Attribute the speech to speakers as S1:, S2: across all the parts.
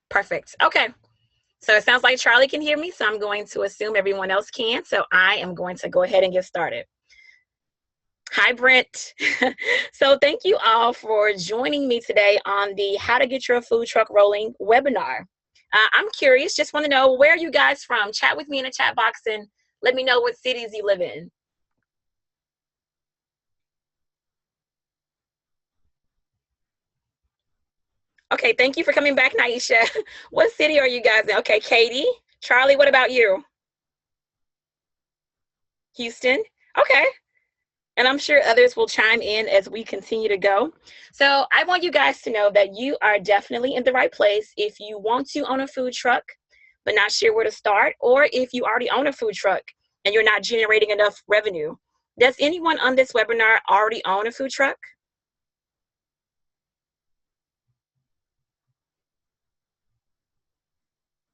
S1: Perfect. Okay. So it sounds like Charlie can hear me, so I'm going to assume everyone else can. So I am going to go ahead and get started. Hi, Brent. So thank you all for joining me today on the How to Get Your Food Truck Rolling webinar. I'm curious, just want to know, where are you guys from? Chat with me in the chat box and let me know what cities you live in. Okay, thank you for coming back, Naisha. What city are you guys in? Okay, Katie. Charlie, what about you? Houston? Okay. And I'm sure others will chime in as we continue to go. So I want you guys to know that you are definitely in the right place if you want to own a food truck, but not sure where to start, or if you already own a food truck and you're not generating enough revenue. Does anyone on this webinar already own a food truck?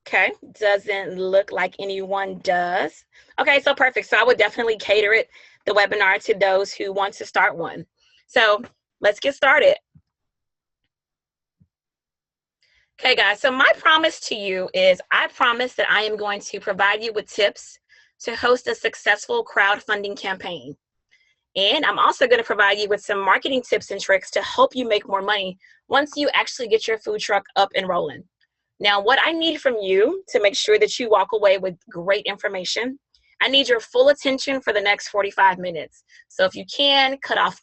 S1: Okay, doesn't look like anyone does. Okay, so perfect. So I would definitely cater it, the webinar, to those who want to start one. So let's get started. Okay, guys, so my promise to you is I promise that I am going to provide you with tips to host a successful crowdfunding campaign. And I'm also going to provide you with some marketing tips and tricks to help you make more money once you actually get your food truck up and rolling. Now, what I need from you to make sure that you walk away with great information, I need your full attention for the next 45 minutes. So if you can, cut off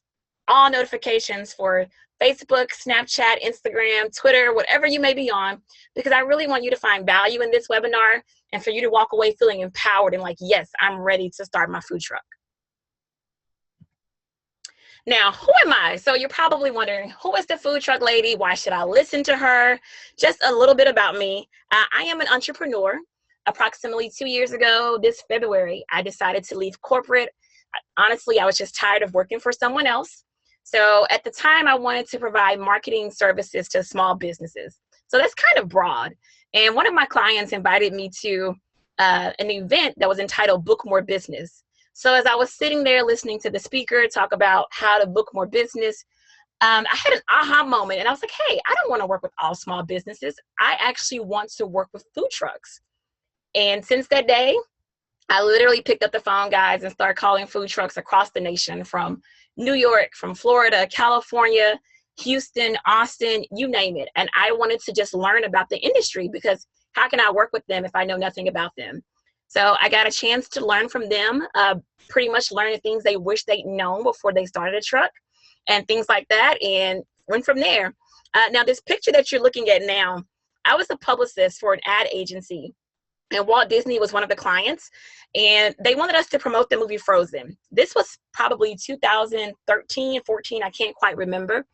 S1: all notifications for Facebook, Snapchat, Instagram, Twitter, whatever you may be on, because I really want you to find value in this webinar and for you to walk away feeling empowered and like, yes, I'm ready to start my food truck. Now, who am I? So you're probably wondering, who is the food truck lady? Why should I listen to her? Just a little bit about me. I am an entrepreneur. Approximately 2 years ago, this February, I decided to leave corporate. Honestly, I was just tired of working for someone else. So at the time, I wanted to provide marketing services to small businesses. So that's kind of broad. And one of my clients invited me to an event that was entitled Book More Business. So as I was sitting there listening to the speaker talk about how to book more business, I had an aha moment and I was like, hey, I don't want to work with all small businesses. I actually want to work with food trucks. And since that day, I literally picked up the phone, guys, and started calling food trucks across the nation, from New York, from Florida, California, Houston, Austin, you name it. And I wanted to just learn about the industry, because how can I work with them if I know nothing about them? So I got a chance to learn from them, pretty much learn the things they wish they'd known before they started a truck and things like that, and went from there. Now, this picture that you're looking at now, I was a publicist for an ad agency, and Walt Disney was one of the clients, and they wanted us to promote the movie Frozen. This was probably 2013, 14, I can't quite remember.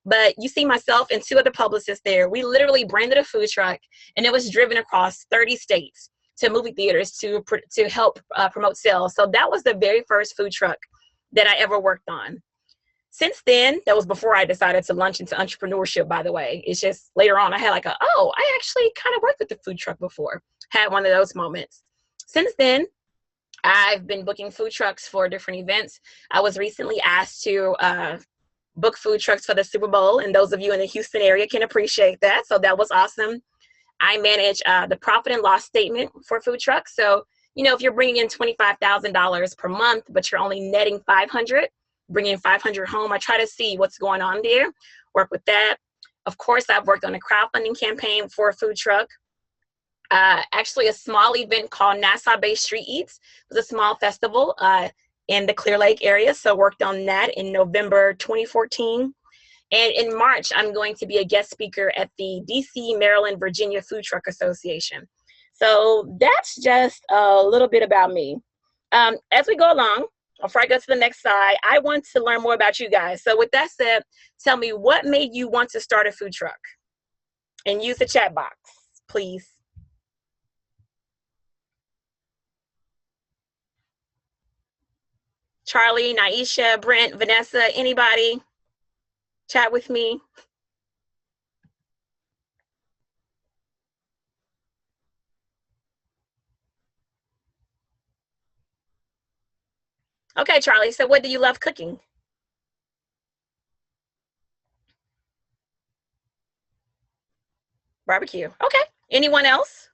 S1: But you see myself and two other publicists there. We literally branded a food truck, and it was driven across 30 states to movie theaters to help promote sales. So that was the very first food truck that I ever worked on. Since then, that was before I decided to launch into entrepreneurship, by the way. It's just later on I had like I actually kind of worked with the food truck before. Had one of those moments. Since then, I've been booking food trucks for different events. I was recently asked to book food trucks for the Super Bowl, and those of you in the Houston area can appreciate that. So that was awesome. I manage the profit and loss statement for food trucks. So, if you're bringing in $25,000 per month, but you're only netting 500, bringing 500 home, I try to see what's going on there, work with that. Of course, I've worked on a crowdfunding campaign for a food truck. Actually, a small event called Nassau Bay Street Eats. It was a small festival in the Clear Lake area. So worked on that in November 2014. And in March, I'm going to be a guest speaker at the DC, Maryland, Virginia Food Truck Association. So that's just a little bit about me. As we go along, before I go to the next slide, I want to learn more about you guys. So with that said, tell me, what made you want to start a food truck? And use the chat box, please. Charlie, Naisha, Brent, Vanessa, anybody? Chat with me. Okay, Charlie, so what do you love cooking? Barbecue. Okay. Anyone else?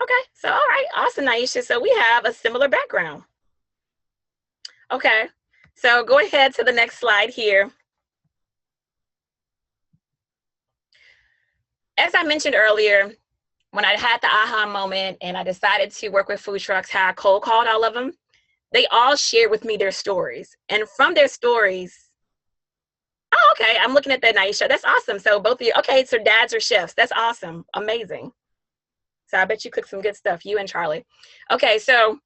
S1: Okay. So, all right. Awesome, Naisha. So we have a similar background. Okay. So go ahead to the next slide here. As I mentioned earlier, when I had the aha moment and I decided to work with food trucks, how I cold called all of them, they all shared with me their stories. And from their stories, oh, okay, I'm looking at that, Naisha. That's awesome. So both of you, okay, so dads are chefs. That's awesome. Amazing. So I bet you cook some good stuff, you and Charlie. Okay, so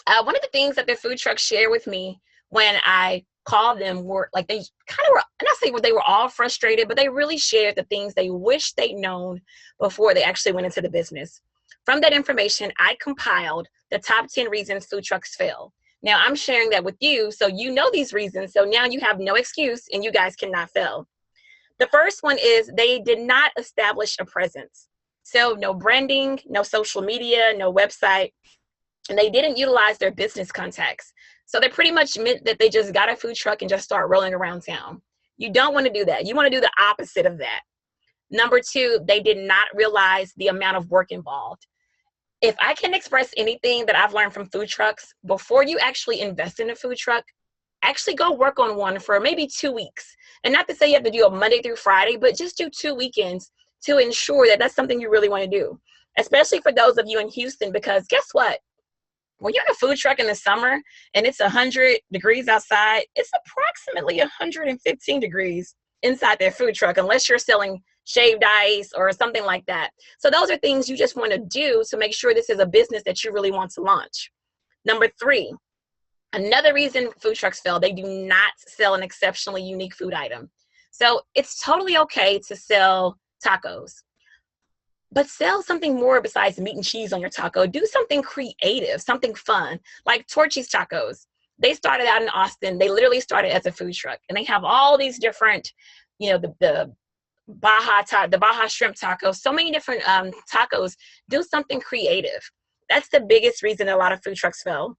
S1: one of the things that the food trucks share with me when I called them were like they kind of were, not say they were all frustrated, but they really shared the things they wish they'd known before they actually went into the business. From that information, I compiled the top 10 reasons food trucks fail. Now I'm sharing that with you so you know these reasons. So now you have no excuse and you guys cannot fail. The first one is they did not establish a presence. So no branding, no social media, no website, and they didn't utilize their business contacts. So they pretty much meant that they just got a food truck and just start rolling around town. You don't want to do that. You want to do the opposite of that. Number two, they did not realize the amount of work involved. If I can express anything that I've learned from food trucks, before you actually invest in a food truck, actually go work on one for maybe 2 weeks. And not to say you have to do a Monday through Friday, but just do 2 weekends to ensure that that's something you really want to do. Especially for those of you in Houston, because guess what? When you're in a food truck in the summer and it's 100 degrees outside, it's approximately 115 degrees inside their food truck, unless you're selling shaved ice or something like that. So those are things you just want to do to make sure this is a business that you really want to launch. Number three, another reason food trucks fail, they do not sell an exceptionally unique food item. So it's totally okay to sell tacos, but sell something more besides meat and cheese on your taco. Do something creative, something fun, like Torchy's Tacos. They started out in Austin. They literally started as a food truck, and they have all these different, the Baja shrimp tacos, so many different tacos. Do something creative. That's the biggest reason a lot of food trucks fail.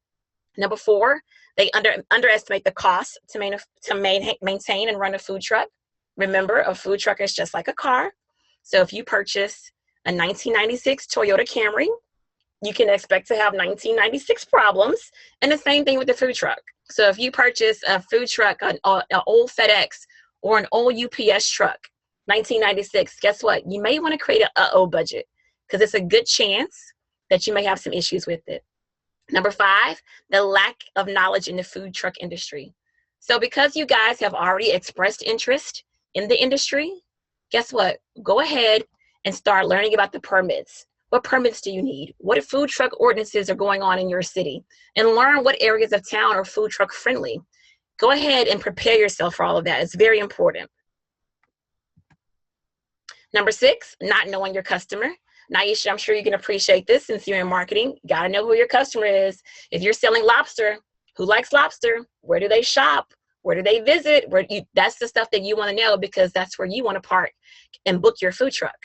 S1: Number four, they underestimate the cost to maintain and run a food truck. Remember, a food truck is just like a car. So if you purchase a 1996 Toyota Camry, you can expect to have 1996 problems. And the same thing with the food truck. So if you purchase a food truck, an old FedEx or an old UPS truck, 1996, guess what? You may want to create an uh-oh budget, because it's a good chance that you may have some issues with it. Number five, the lack of knowledge in the food truck industry. So because you guys have already expressed interest in the industry, guess what? Go ahead and start learning about the permits. What permits do you need? What food truck ordinances are going on in your city? And learn what areas of town are food truck friendly. Go ahead and prepare yourself for all of that. It's very important. Number six, not knowing your customer. Naisha, I'm sure you can appreciate this since you're in marketing. You got to know who your customer is. If you're selling lobster, who likes lobster? Where do they shop? Where do they visit? That's the stuff that you want to know, because that's where you want to park and book your food truck.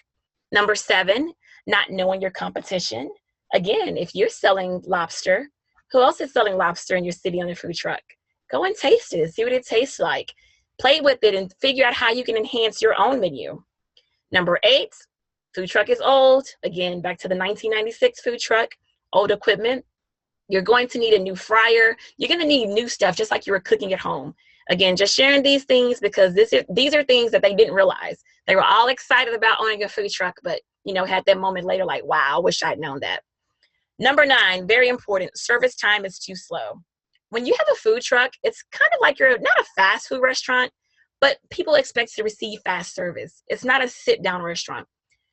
S1: Number seven, not knowing your competition. Again, if you're selling lobster, who else is selling lobster in your city on a food truck? Go and taste it, see what it tastes like. Play with it and figure out how you can enhance your own menu. Number eight, food truck is old. Again, back to the 1996 food truck, old equipment. You're going to need a new fryer. You're going to need new stuff, just like you were cooking at home. Again, just sharing these things because these are things that they didn't realize. They were all excited about owning a food truck, but had that moment later like, wow, I wish I'd known that. Number nine, very important, service time is too slow. When you have a food truck, it's kind of like you're not a fast food restaurant, but people expect to receive fast service. It's not a sit-down restaurant.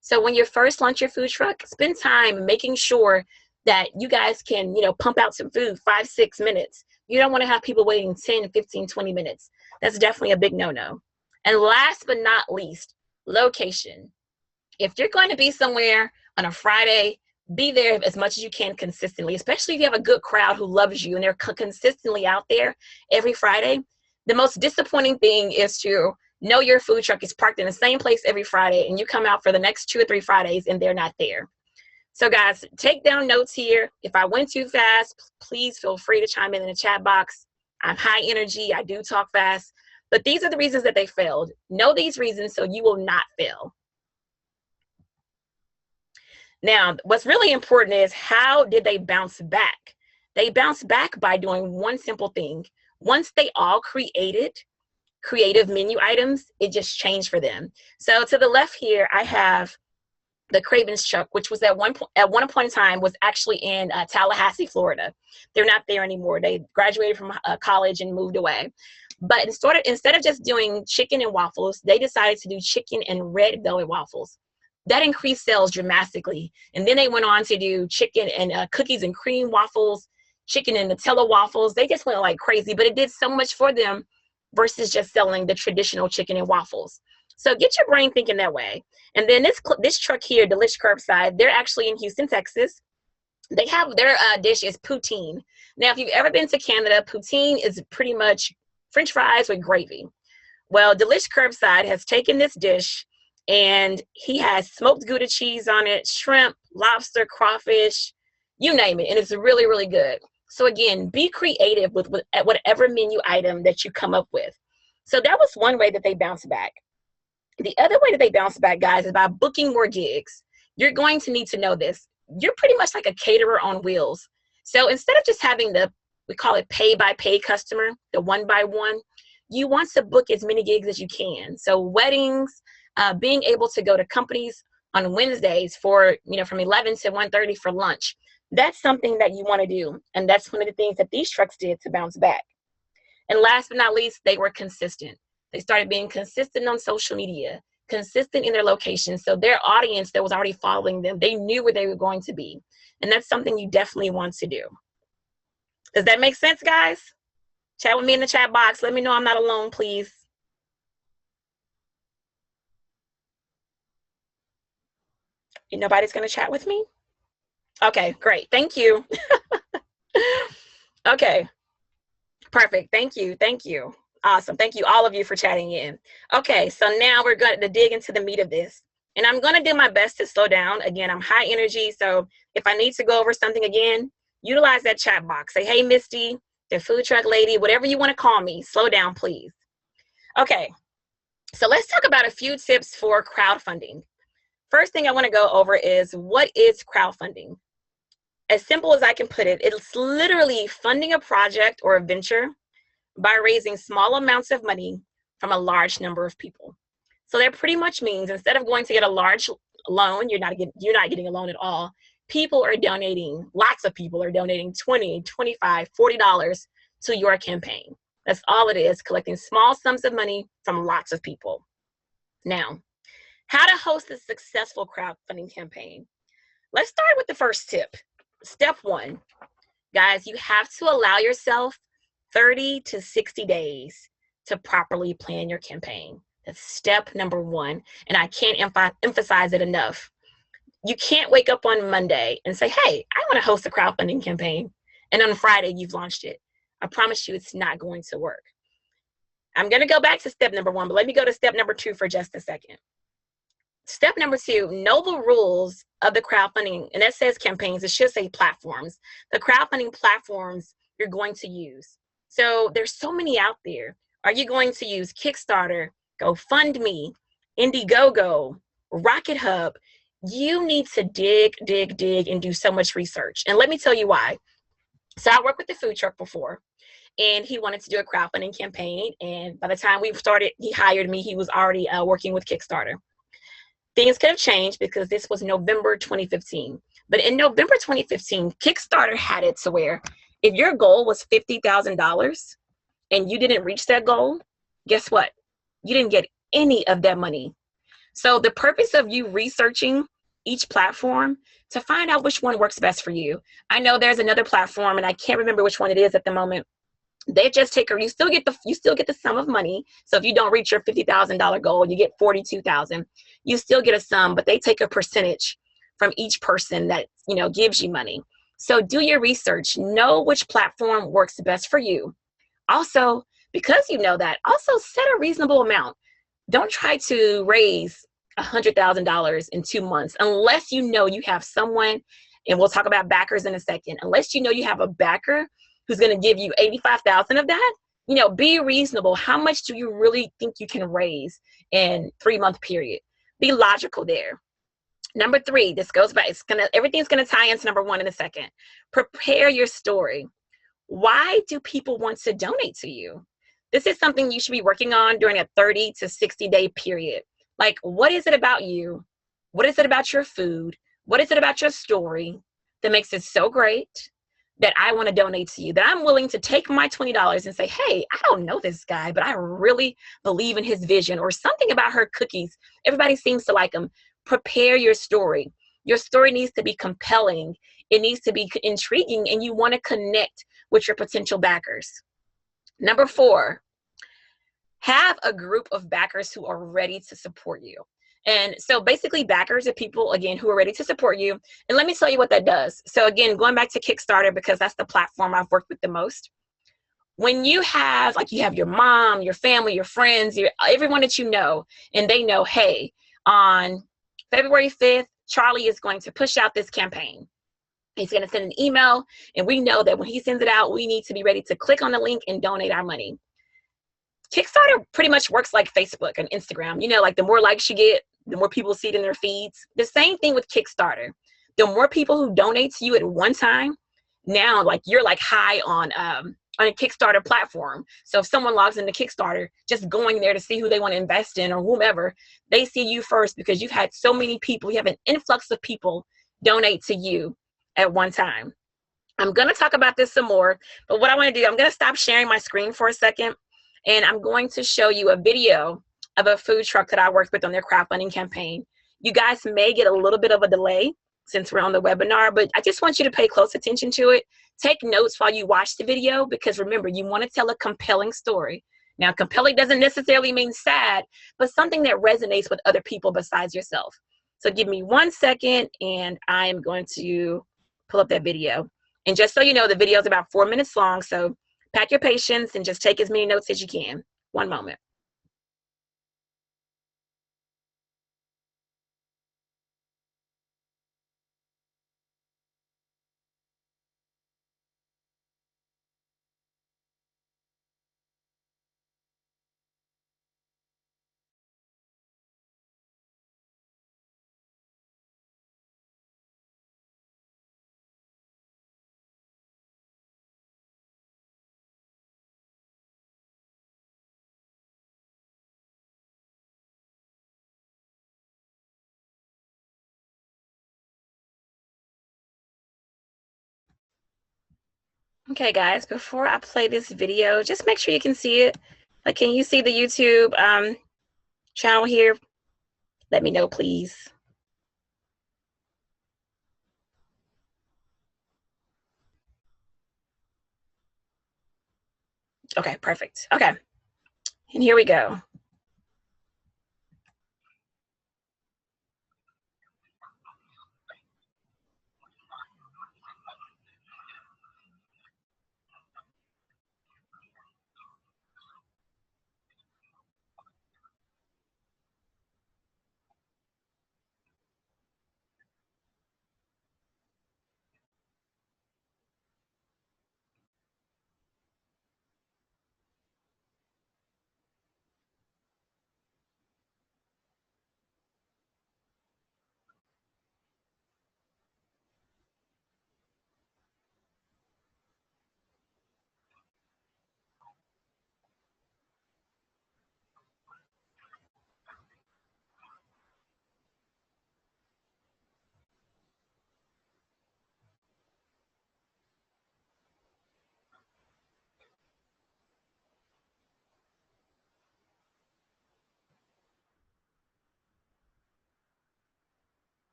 S1: So when you first launch your food truck, spend time making sure that you guys can, pump out some food 5-6 minutes. You don't want to have people waiting 10, 15, 20 minutes. That's definitely a big no-no. And last but not least, location. If you're going to be somewhere on a Friday, be there as much as you can consistently, especially if you have a good crowd who loves you and they're consistently out there every Friday. The most disappointing thing is to know your food truck is parked in the same place every Friday and you come out for the next 2 or 3 Fridays and they're not there. So guys, take down notes here. If I went too fast, please feel free to chime in the chat box. I'm high energy. I do talk fast. But these are the reasons that they failed. Know these reasons so you will not fail. Now, what's really important is how did they bounce back? They bounced back by doing one simple thing. Once they all created creative menu items, it just changed for them. So to the left here, I have the Craven's truck, which was at one point in time was actually in Tallahassee, Florida. They're not there anymore. They graduated from college and moved away. But instead of just doing chicken and waffles, they decided to do chicken and red velvet waffles. That increased sales dramatically. And then they went on to do chicken and cookies and cream waffles, chicken and Nutella waffles. They just went like crazy, but it did so much for them versus just selling the traditional chicken and waffles. So get your brain thinking that way. And then this truck here, Delish Curbside, they're actually in Houston, Texas. They have their dish is poutine. Now, if you've ever been to Canada, poutine is pretty much French fries with gravy. Well, Delish Curbside has taken this dish and he has smoked Gouda cheese on it, shrimp, lobster, crawfish, you name it. And it's really, really good. So again, be creative with whatever menu item that you come up with. So that was one way that they bounced back. The other way that they bounce back, guys, is by booking more gigs. You're going to need to know this. You're pretty much like a caterer on wheels. So instead of just having we call it pay-by-pay customer, the one-by-one, you want to book as many gigs as you can. So weddings, being able to go to companies on Wednesdays for, from 11 to 1:30 for lunch. That's something that you want to do. And that's one of the things that these trucks did to bounce back. And last but not least, they were consistent. They started being consistent on social media, consistent in their location. So their audience that was already following them, they knew where they were going to be. And that's something you definitely want to do. Does that make sense, guys? Chat with me in the chat box. Let me know I'm not alone, please. Nobody's going to chat with me? Okay, great. Thank you. Okay, perfect. Thank you. Thank you. Awesome. Thank you, all of you, for chatting in. Okay, so now we're going to dig into the meat of this. And I'm going to do my best to slow down. Again, I'm high energy. So if I need to go over something again, utilize that chat box. Say, hey, Misty, the food truck lady, whatever you want to call me, slow down, please. Okay, so let's talk about a few tips for crowdfunding. First thing I want to go over is, what is crowdfunding? As simple as I can put it, it's literally funding a project or a venture by raising small amounts of money from a large number of people. So that pretty much means instead of going to get a large loan, you're not getting a loan at all. People are donating, lots of people are donating $20, $25, $40 to your campaign. That's all it is, collecting small sums of money from lots of people. Now, how to host a successful crowdfunding campaign. Let's start with the first tip. Step one, guys, you have to allow yourself 30 to 60 days to properly plan your campaign. That's step number one. And I can't emphasize it enough. You can't wake up on Monday and say, hey, I want to host a crowdfunding campaign. And on Friday, you've launched it. I promise you it's not going to work. I'm going to go back to step number one, but let me go to step number two for just a second. Step number two, know the rules of the crowdfunding. And that says campaigns, it should say platforms. The crowdfunding platforms you're going to use. So there's so many out there. Are you going to use Kickstarter, GoFundMe, Indiegogo, Rocket Hub? You need to dig, and do so much research. And let me tell you why. So I worked with the food truck before, and he wanted to do a crowdfunding campaign. And by the time we started, he hired me. He was already working with Kickstarter. Things could have changed because this was November 2015. But in November 2015, Kickstarter had it to where if your goal was $50,000 and you didn't reach that goal, guess what? You didn't get any of that money. So the purpose of you researching each platform to find out which one works best for you. I know there's another platform and I can't remember which one it is at the moment. They just take you still get the sum of money. So if you don't reach your $50,000 goal, you get $42,000. You still get a sum, but they take a percentage from each person that, gives you money. So do your research, know which platform works best for you. Also, because you know that, also set a reasonable amount. Don't try to raise $100,000 in 2 months unless you know you have someone, and we'll talk about backers in a second, unless you know you have a backer who's going to give you 85,000 of that. You know, be reasonable. How much do you really think you can raise in 3-month period? Be logical there. Number 3, this goes back. Everything's gonna tie into number 1 in a second. Prepare your story. Why do people want to donate to you? This is something you should be working on during a 30 to 60-day period. Like, what is it about you? What is it about your food? What is it about your story that makes it so great that I want to donate to you? That I'm willing to take my $20 and say, hey, I don't know this guy, but I really believe in his vision, or something about her cookies. Everybody seems to like them. Prepare your story. Your story needs to be compelling. It needs to be intriguing, and you want to connect with your potential backers. Number 4, have a group of backers who are ready to support you. And so basically backers are people, again, who are ready to support you. And let me tell you what that does. So again, going back to Kickstarter, because that's the platform I've worked with the most. When you have, like, you have your mom, your family, your friends, everyone that you know, and they know, hey, on February 5th, Charlie is going to push out this campaign. He's going to send an email, and we know that when he sends it out, we need to be ready to click on the link and donate our money. Kickstarter pretty much works like Facebook and Instagram. You know, like the more likes you get, the more people see it in their feeds. The same thing with Kickstarter. The more people who donate to you at one time, now like you're like high on a Kickstarter platform. So if someone logs into Kickstarter, just going there to see who they want to invest in or whomever, they see you first because you've had so many people, you have an influx of people donate to you at one time. I'm going to talk about this some more, but what I want to do, I'm going to stop sharing my screen for a second, and I'm going to show you a video of a food truck that I worked with on their crowdfunding campaign. You guys may get a little bit of a delay since we're on the webinar, but I just want you to pay close attention to it. Take notes while you watch the video, because remember, you want to tell a compelling story. Now, compelling doesn't necessarily mean sad, but something that resonates with other people besides yourself. So give me 1 second, and I am going to pull up that video. And just so you know, the video is about 4 minutes long, so pack your patience and just take as many notes as you can. 1 moment. Okay, guys, before I play this video, just make sure you can see it. Like, can you see the YouTube channel here? Let me know, please. Okay, perfect. Okay, and here we go.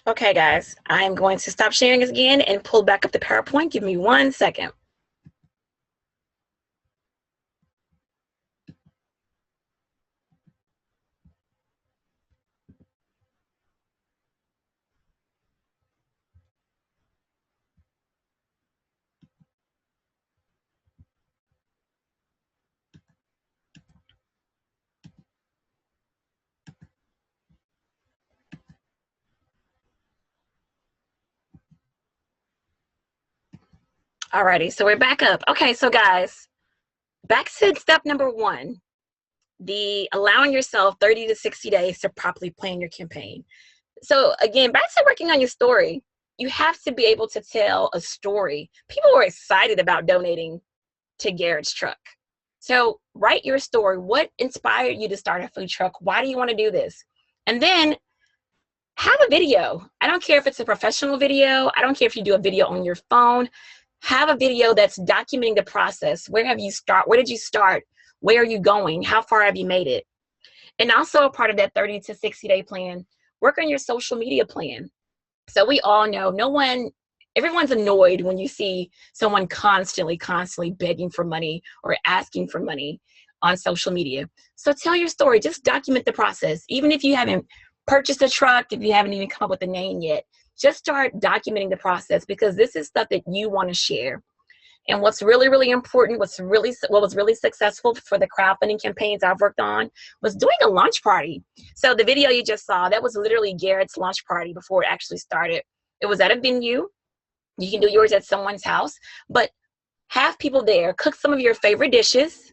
S1: Okay, guys, I'm going to stop sharing this again and pull back up the PowerPoint. Give me 1 second. Alrighty, so we're back up. Okay, so guys, back to step number 1, the allowing yourself 30 to 60 days to properly plan your campaign. So again, back to working on your story. You have to be able to tell a story. People are excited about donating to Garrett's truck. So write your story. What inspired you to start a food truck? Why do you want to do this? And then have a video. I don't care if it's a professional video. I don't care if you do a video on your phone. Have a video that's documenting the process. Where have you start? Where did you start? Where are you going? How far have you made it? And also a part of that 30 to 60 day plan, work on your social media plan. So we all know everyone's annoyed when you see someone constantly begging for money or asking for money on social media. So tell your story, just document the process. Even if you haven't purchased a truck, if you haven't even come up with a name yet, just start documenting the process, because this is stuff that you want to share. And what's really, really important, what was really successful for the crowdfunding campaigns I've worked on was doing a launch party. So the video you just saw, that was literally Garrett's launch party before it actually started. It was at a venue. You can do yours at someone's house, but have people there, cook some of your favorite dishes,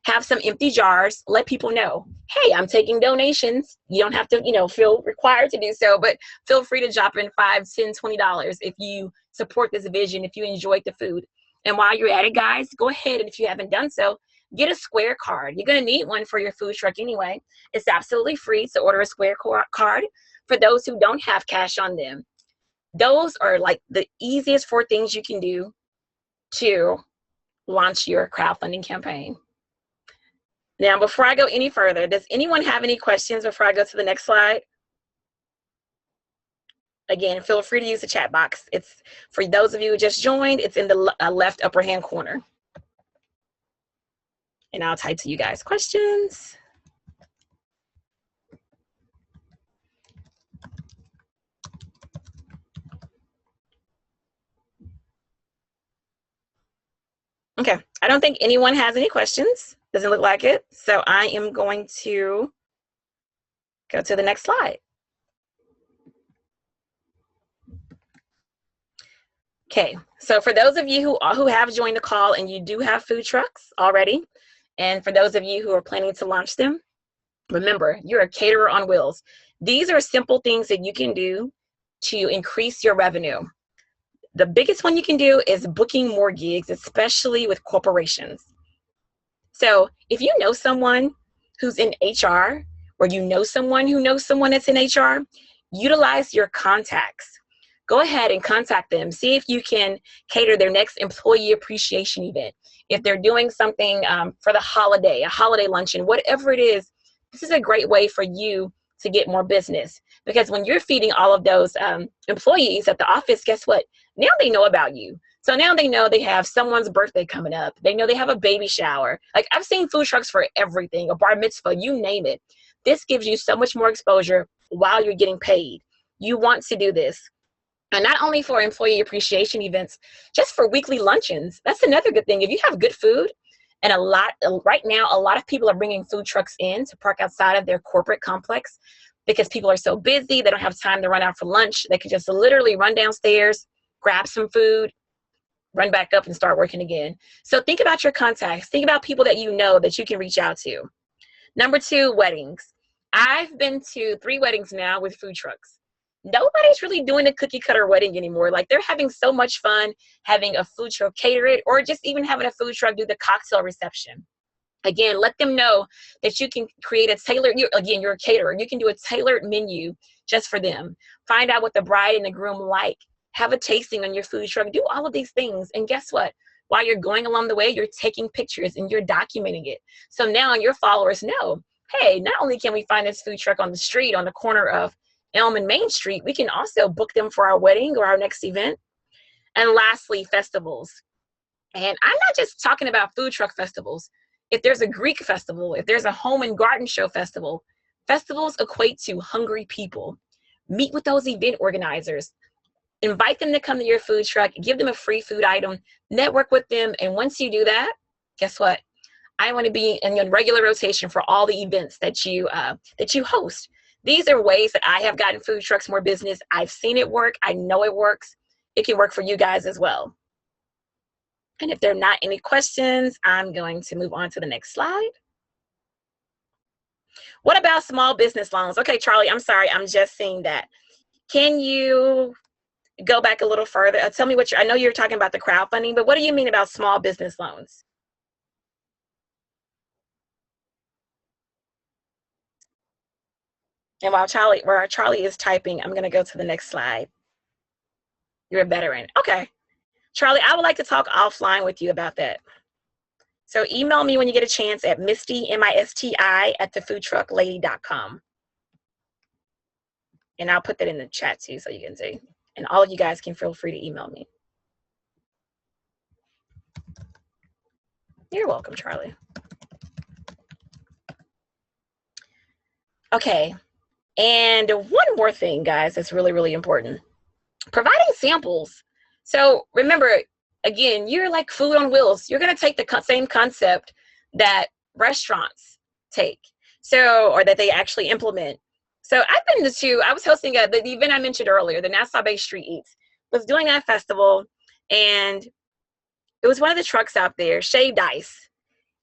S1: have some empty jars, let people know, hey, I'm taking donations. You don't have to, feel required to do so, but feel free to drop in $5, $10, $20 if you support this vision, if you enjoyed the food. And while you're at it, guys, go ahead, and if you haven't done so, get a Square card. You're going to need one for your food truck anyway. It's absolutely free to order a Square card for those who don't have cash on them. Those are like the easiest 4 things you can do to launch your crowdfunding campaign. Now, before I go any further, does anyone have any questions before I go to the next slide? Again, feel free to use the chat box. It's for those of you who just joined, it's in the left upper hand corner. And I'll type to you guys questions. Okay, I don't think anyone has any questions. Doesn't look like it. So I am going to go to the next slide. Okay, so for those of you who have joined the call and you do have food trucks already, and for those of you who are planning to launch them, remember, you're a caterer on wheels. These are simple things that you can do to increase your revenue. The biggest one you can do is booking more gigs, especially with corporations. So if you know someone who's in HR, or you know someone who knows someone that's in HR, utilize your contacts. Go ahead and contact them. See if you can cater their next employee appreciation event. If they're doing something for the holiday, a holiday luncheon, whatever it is, this is a great way for you to get more business. Because when you're feeding all of those employees at the office, guess what? Now they know about you. So now they know they have someone's birthday coming up. They know they have a baby shower. Like, I've seen food trucks for everything, a bar mitzvah, you name it. This gives you so much more exposure while you're getting paid. You want to do this. And not only for employee appreciation events, just for weekly luncheons. That's another good thing. If you have good food, and right now, a lot of people are bringing food trucks in to park outside of their corporate complex because people are so busy. They don't have time to run out for lunch. They can just literally run downstairs, grab some food, run back up and start working again. So think about your contacts. Think about people that you know that you can reach out to. Number 2, weddings. I've been to 3 weddings now with food trucks. Nobody's really doing a cookie cutter wedding anymore. Like, they're having so much fun having a food truck cater it, or just even having a food truck do the cocktail reception. Again, let them know that you can create a tailored, you're a caterer. You can do a tailored menu just for them. Find out what the bride and the groom like. Have a tasting on your food truck. Do all of these things. And guess what? While you're going along the way, you're taking pictures and you're documenting it. So now your followers know, hey, not only can we find this food truck on the street on the corner of Elm and Main Street, we can also book them for our wedding or our next event. And lastly, festivals. And I'm not just talking about food truck festivals. If there's a Greek festival, if there's a home and garden show festival, festivals equate to hungry people. Meet with those event organizers. Invite them to come to your food truck, give them a free food item, network with them. And once you do that, guess what? I want to be in your regular rotation for all the events that you host. These are ways that I have gotten food trucks more business. I've seen it work. I know it works. It can work for you guys as well. And if there are not any questions, I'm going to move on to the next slide. What about small business loans? Okay, Charlie, I'm sorry. I'm just seeing that. Can you go back a little further? Tell me I know you're talking about the crowdfunding, but what do you mean about small business loans? And while Charlie is typing, I'm going to go to the next slide. You're a veteran. Okay. Charlie, I would like to talk offline with you about that. So email me when you get a chance at Misty, M-I-S-T-I, @thefoodtrucklady.com. And I'll put that in the chat too so you can see. And all of you guys can feel free to email me. You're welcome, Charlie. Okay. And one more thing, guys, that's really, really important. Providing samples. So remember, again, you're like food on wheels. You're going to take the same concept that restaurants take, or that they actually implement. So I've been I was hosting the event I mentioned earlier, the Nassau Bay Street Eats, was doing that festival, and it was one of the trucks out there, shaved ice.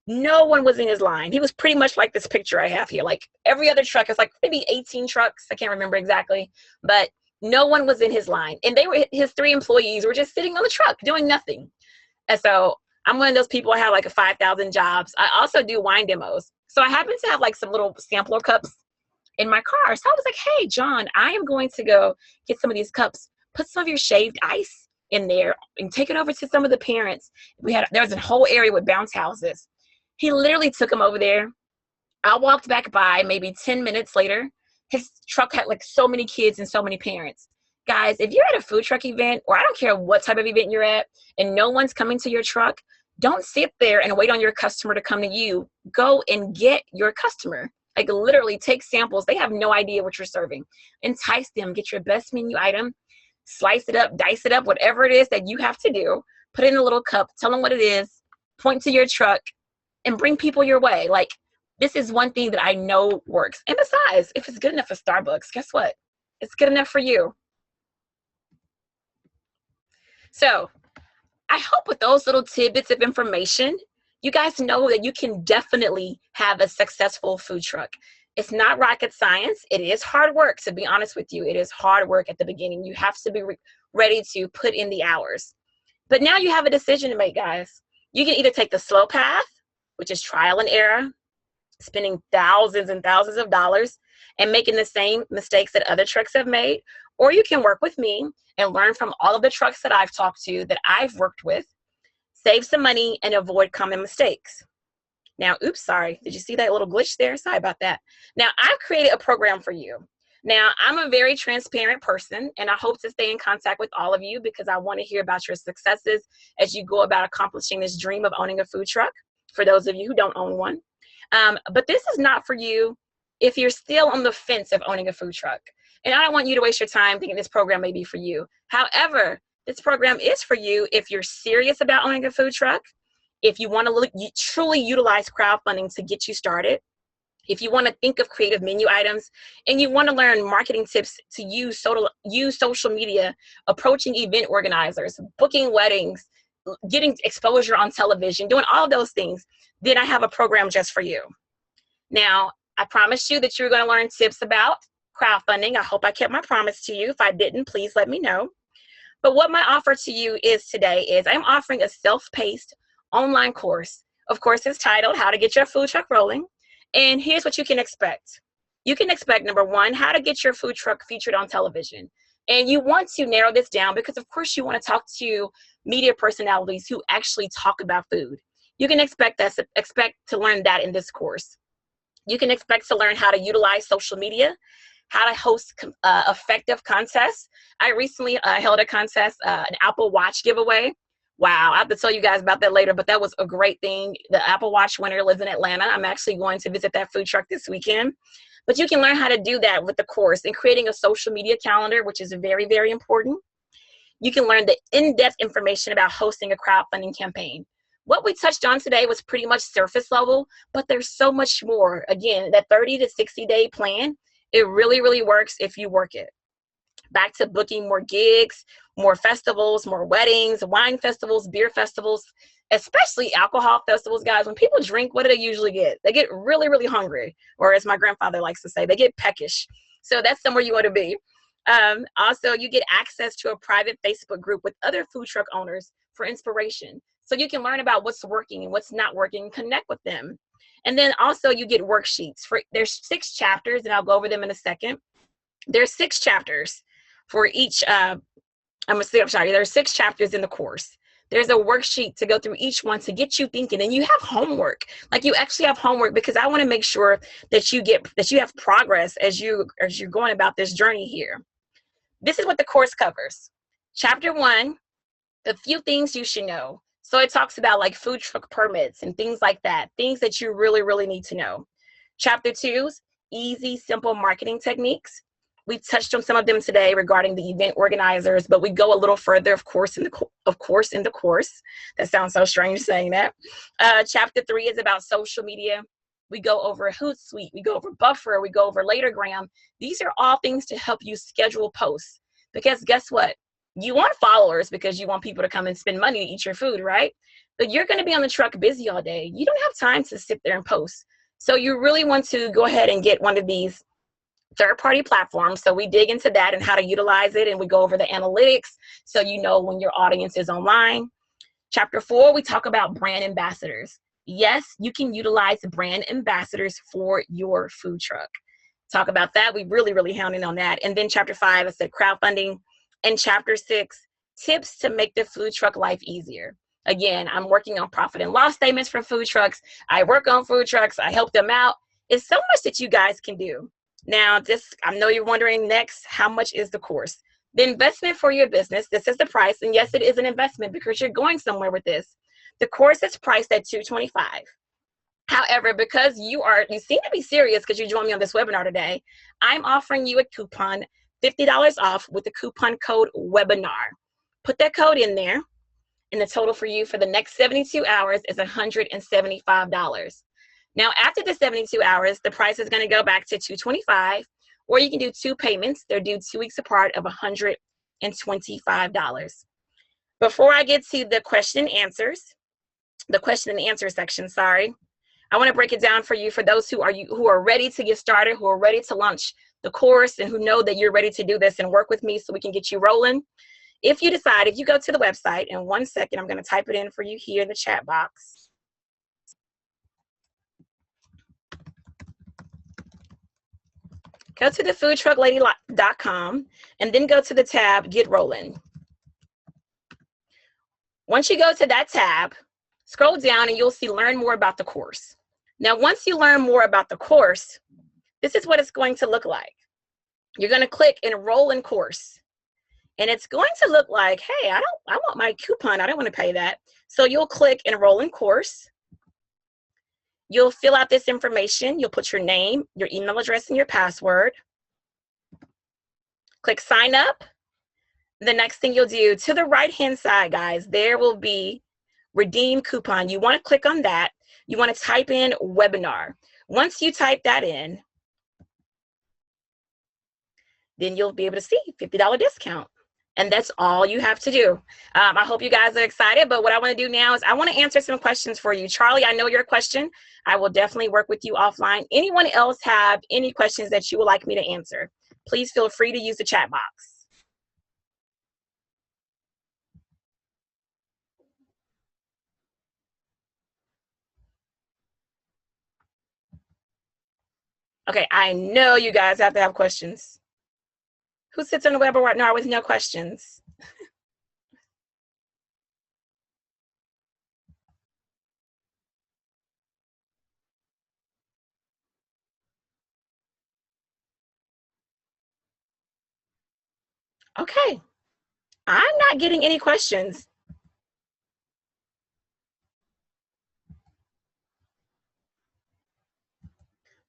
S1: No one was in his line. He was pretty much like this picture I have here. Like every other truck is like maybe 18 trucks. I can't remember exactly, but no one was in his line. And his 3 employees were just sitting on the truck doing nothing. And so I'm one of those people who have like 5,000 jobs. I also do wine demos. So I happen to have like some little sampler cups in my car. So I was like, hey, John, I am going to go get some of these cups, put some of your shaved ice in there and take it over to some of the parents. There was a whole area with bounce houses. He literally took them over there. I walked back by maybe 10 minutes later. His truck had like so many kids and so many parents. Guys, if you're at a food truck event, or I don't care what type of event you're at, and no one's coming to your truck, don't sit there and wait on your customer to come to you. Go and get your customer. Like literally take samples. They have no idea what you're serving. Entice them. Get your best menu item. Slice it up, dice it up, whatever it is that you have to do. Put it in a little cup. Tell them what it is. Point to your truck and bring people your way. Like, this is one thing that I know works. And besides, if it's good enough for Starbucks, guess what? It's good enough for you. So I hope with those little tidbits of information, you guys know that you can definitely have a successful food truck. It's not rocket science. It is hard work, to be honest with you. It is hard work at the beginning. You have to be ready to put in the hours. But now you have a decision to make, guys. You can either take the slow path, which is trial and error, spending thousands and thousands of dollars and making the same mistakes that other trucks have made, or you can work with me and learn from all of the trucks that I've talked to, that I've worked with, save some money and avoid common mistakes. Now, oops, sorry. Did you see that little glitch there? Sorry about that. Now, I've created a program for you. Now, I'm a very transparent person, and I hope to stay in contact with all of you because I want to hear about your successes as you go about accomplishing this dream of owning a food truck, for those of you who don't own one. But this is not for you if you're still on the fence of owning a food truck. And I don't want you to waste your time thinking this program may be for you. However, this program is for you if you're serious about owning a food truck, if you want to truly utilize crowdfunding to get you started, if you want to think of creative menu items, and you want to learn marketing tips to use social media, approaching event organizers, booking weddings, getting exposure on television, doing all of those things, then I have a program just for you. Now, I promised you that you were going to learn tips about crowdfunding. I hope I kept my promise to you. If I didn't, please let me know. But what my offer to you is today is I'm offering a self-paced online course. Of course, it's titled How to Get Your Food Truck Rolling. And here's what you can expect. You can expect, number one, how to get your food truck featured on television. And you want to narrow this down because, of course, you want to talk to media personalities who actually talk about food. You can expect to learn that in this course. You can expect to learn how to utilize social media, how to host effective contests. I recently held a contest, an Apple Watch giveaway. Wow, I have to tell you guys about that later, but that was a great thing. The Apple Watch winner lives in Atlanta. I'm actually going to visit that food truck this weekend. But you can learn how to do that with the course and creating a social media calendar, which is very, very important. You can learn the in-depth information about hosting a crowdfunding campaign. What we touched on today was pretty much surface level, but there's so much more. Again, that 30 to 60-day plan, it really, really works if you work it. Back to booking more gigs, more festivals, more weddings, wine festivals, beer festivals, especially alcohol festivals, guys. When people drink, what do they usually get? They get really, really hungry, or as my grandfather likes to say, they get peckish. So that's somewhere you want to be. Also, you get access to a private Facebook group with other food truck owners for inspiration. So you can learn about what's working and what's not working, connect with them. And then also you get worksheets. There's 6 chapters, and I'll go over them in a second. There's 6 chapters for each, there's 6 chapters in the course. There's a worksheet to go through each one to get you thinking, and you have homework. Like, you actually have homework, because I want to make sure that you have progress as you're going about this journey here. This is what the course covers. Chapter 1, a few things you should know. So it talks about like food truck permits and things like that, things that you really, really need to know. Chapter 2, easy, simple marketing techniques. We touched on some of them today regarding the event organizers, but we go a little further, of course, in the course. That sounds so strange saying that. Chapter 3 is about social media. We go over Hootsuite, we go over Buffer, we go over Latergram. These are all things to help you schedule posts. Because guess what? You want followers because you want people to come and spend money to eat your food, right? But you're going to be on the truck busy all day. You don't have time to sit there and post. So you really want to go ahead and get one of these third-party platforms. So we dig into that and how to utilize it, and we go over the analytics so you know when your audience is online. Chapter 4, we talk about brand ambassadors. Yes, you can utilize brand ambassadors for your food truck. Talk about that. We really, really hounding on that. And then chapter 5, I said crowdfunding. And chapter 6, tips to make the food truck life easier. Again, I'm working on profit and loss statements for food trucks. I work on food trucks. I help them out. It's so much that you guys can do. Now, I know you're wondering next, how much is the course? The investment for your business, this is the price. And yes, it is an investment because you're going somewhere with this. The course is priced at $225. However, because you seem to be serious because you joined me on this webinar today, I'm offering you a coupon, $50 off, with the coupon code webinar. Put that code in there, and the total for you for the next 72 hours is $175. Now, after the 72 hours, the price is going to go back to $225, or you can do 2 payments. They're due 2 weeks apart of $125. Before I get to the question and answer section, sorry, I want to break it down for you, for those who are ready to get started, who are ready to launch the course, and who know that you're ready to do this and work with me so we can get you rolling. If you go to the website, in 1 second, I'm going to type it in for you here in the chat box. Go to thefoodtrucklady.com and then go to the tab, Get Rollin'. Once you go to that tab, scroll down and you'll see Learn More About the Course. Now, once you learn more about the course, this is what it's going to look like. You're going to click Enroll in Course. And it's going to look like, hey, I want my coupon. I don't want to pay that. So you'll click Enroll in Course. You'll fill out this information. You'll put your name, your email address, and your password. Click Sign Up. The next thing you'll do, to the right-hand side, guys, there will be Redeem Coupon. You want to click on that. You want to type in webinar. Once you type that in, then you'll be able to see $50 discount. And that's all you have to do. I hope you guys are excited, but what I want to do now is I want to answer some questions for you. Charlie, I know your question. I will definitely work with you offline. Anyone else have any questions that you would like me to answer? Please feel free to use the chat box. Okay, I know you guys have to have questions. Who sits on the webinar with no questions? Okay. I'm not getting any questions.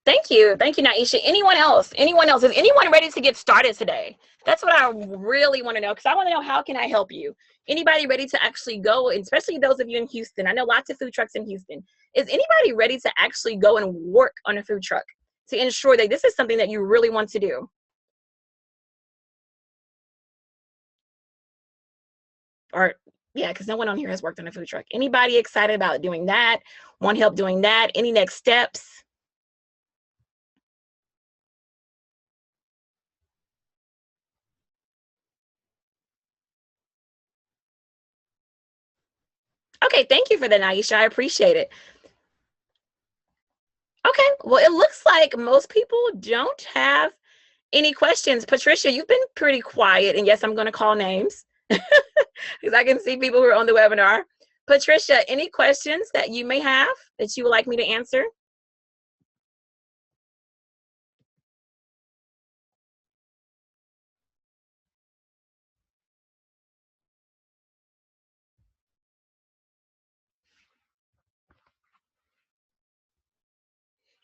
S1: Thank you. Thank you, Naisha. Anyone else? Anyone else? Is anyone ready to get started today? That's what I really want to know, because I want to know, how can I help you? Anybody ready to actually go, especially those of you in Houston? I know lots of food trucks in Houston. Is anybody ready to actually go and work on a food truck to ensure that this is something that you really want to do? Or, yeah, because no one on here has worked on a food truck. Anybody excited about doing that? Want help doing that? Any next steps? Okay, thank you for that, Naisha. I appreciate it. Okay, well, it looks like most people don't have any questions. Patricia, you've been pretty quiet, and yes, I'm going to call names because I can see people who are on the webinar. Patricia, any questions that you may have that you would like me to answer?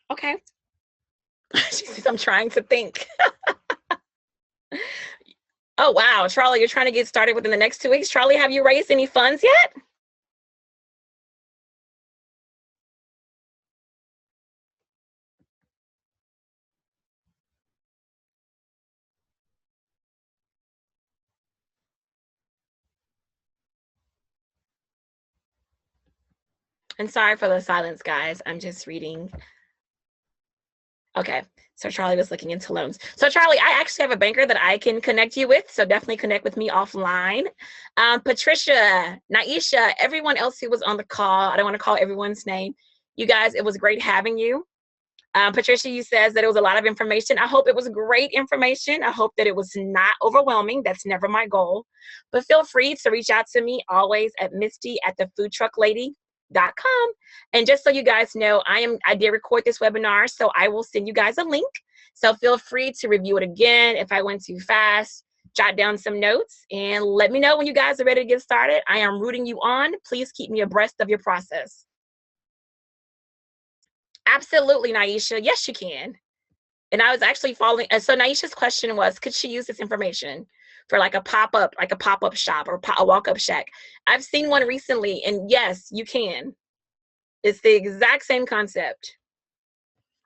S1: Okay. She says, I'm trying to think. Oh, wow. Charlie, you're trying to get started within the next 2 weeks. Charlie, have you raised any funds yet? And sorry for the silence, guys. I'm just reading. Okay. So Charlie was looking into loans. So Charlie, I actually have a banker that I can connect you with. So definitely connect with me offline. Patricia, Naisha, everyone else who was on the call, I don't want to call everyone's name. You guys, it was great having you. Patricia, you says that it was a lot of information. I hope it was great information. I hope that it was not overwhelming. That's never my goal. But feel free to reach out to me always at misty@thefoodtrucklady.com. And just so you guys know, I did record this webinar, so I will send you guys a link. So feel free to review it again. If I went too fast, jot down some notes and let me know when you guys are ready to get started. I am rooting you on. Please keep me abreast of your process. Absolutely, Naisha. Yes, you can. And I was actually following. So Naisha's question was, could she use this information for like a pop-up shop or a walk-up shack? I've seen one recently, and yes, you can. It's the exact same concept,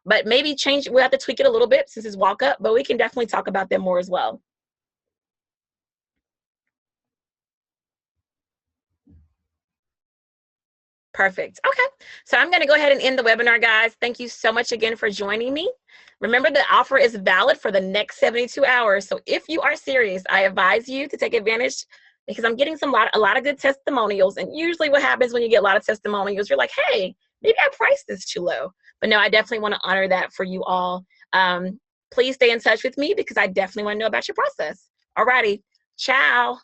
S1: but maybe change. We'll have to tweak it a little bit since it's walk-up, but we can definitely talk about them more as well. Perfect. Okay. So I'm going to go ahead and end the webinar, guys. Thank you so much again for joining me. Remember, the offer is valid for the next 72 hours. So if you are serious, I advise you to take advantage, because I'm getting a lot of good testimonials. And usually what happens when you get a lot of testimonials, you're like, hey, maybe I priced this too low. But no, I definitely want to honor that for you all. Please stay in touch with me because I definitely want to know about your process. All righty. Ciao.